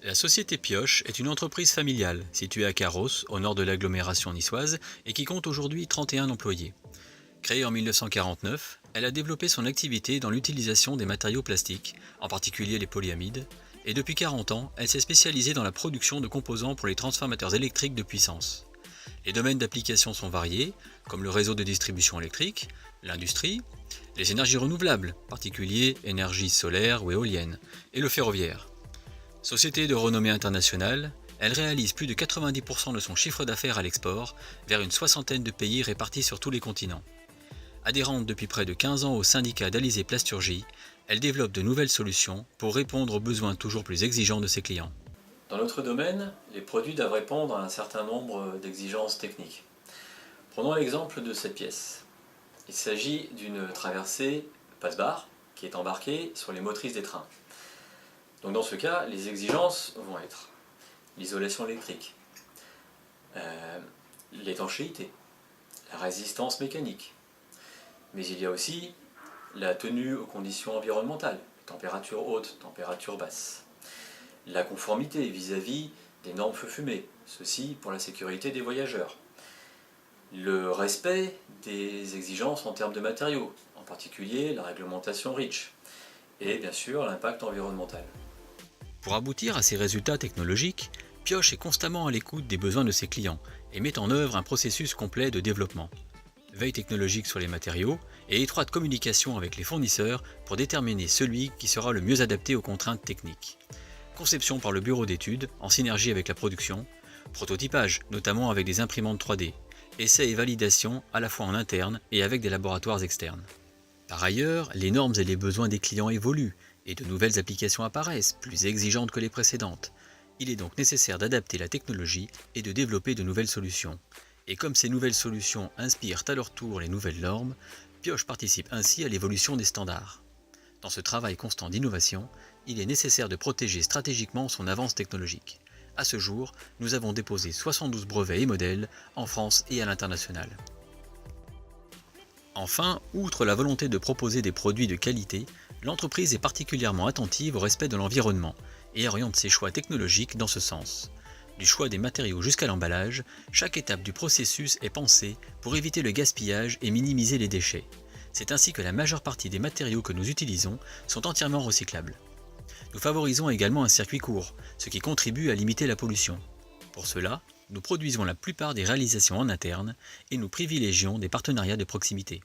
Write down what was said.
La société Pioche est une entreprise familiale située à Carros, au nord de l'agglomération niçoise, et qui compte aujourd'hui 31 employés. Créée en 1949, elle a développé son activité dans l'utilisation des matériaux plastiques, en particulier les polyamides, et depuis 40 ans, elle s'est spécialisée dans la production de composants pour les transformateurs électriques de puissance. Les domaines d'application sont variés, comme le réseau de distribution électrique, l'industrie, les énergies renouvelables, en particulier énergie solaire ou éolienne, et le ferroviaire. Société de renommée internationale, elle réalise plus de 90% de son chiffre d'affaires à l'export, vers une soixantaine de pays répartis sur tous les continents. Adhérente depuis près de 15 ans au syndicat d'Alizé Plasturgie, elle développe de nouvelles solutions pour répondre aux besoins toujours plus exigeants de ses clients. Dans notre domaine, les produits doivent répondre à un certain nombre d'exigences techniques. Prenons l'exemple de cette pièce. Il s'agit d'une traversée passe-barre qui est embarquée sur les motrices des trains. Donc dans ce cas, les exigences vont être l'isolation électrique, l'étanchéité, la résistance mécanique, mais il y a aussi la tenue aux conditions environnementales, température haute, température basse, la conformité vis-à-vis des normes feu-fumée, ceci pour la sécurité des voyageurs, le respect des exigences en termes de matériaux, en particulier la réglementation REACH, et bien sûr l'impact environnemental. Pour aboutir à ces résultats technologiques, Pioche est constamment à l'écoute des besoins de ses clients et met en œuvre un processus complet de développement. Veille technologique sur les matériaux et étroite communication avec les fournisseurs pour déterminer celui qui sera le mieux adapté aux contraintes techniques. Conception par le bureau d'études, en synergie avec la production, prototypage, notamment avec des imprimantes 3D, essais et validation à la fois en interne et avec des laboratoires externes. Par ailleurs, les normes et les besoins des clients évoluent et de nouvelles applications apparaissent, plus exigeantes que les précédentes. Il est donc nécessaire d'adapter la technologie et de développer de nouvelles solutions. Et comme ces nouvelles solutions inspirent à leur tour les nouvelles normes, Pioche participe ainsi à l'évolution des standards. Dans ce travail constant d'innovation, il est nécessaire de protéger stratégiquement son avance technologique. À ce jour, nous avons déposé 72 brevets et modèles en France et à l'international. Enfin, outre la volonté de proposer des produits de qualité, l'entreprise est particulièrement attentive au respect de l'environnement et oriente ses choix technologiques dans ce sens. Du choix des matériaux jusqu'à l'emballage, chaque étape du processus est pensée pour éviter le gaspillage et minimiser les déchets. C'est ainsi que la majeure partie des matériaux que nous utilisons sont entièrement recyclables. Nous favorisons également un circuit court, ce qui contribue à limiter la pollution. Pour cela, nous produisons la plupart des réalisations en interne et nous privilégions des partenariats de proximité.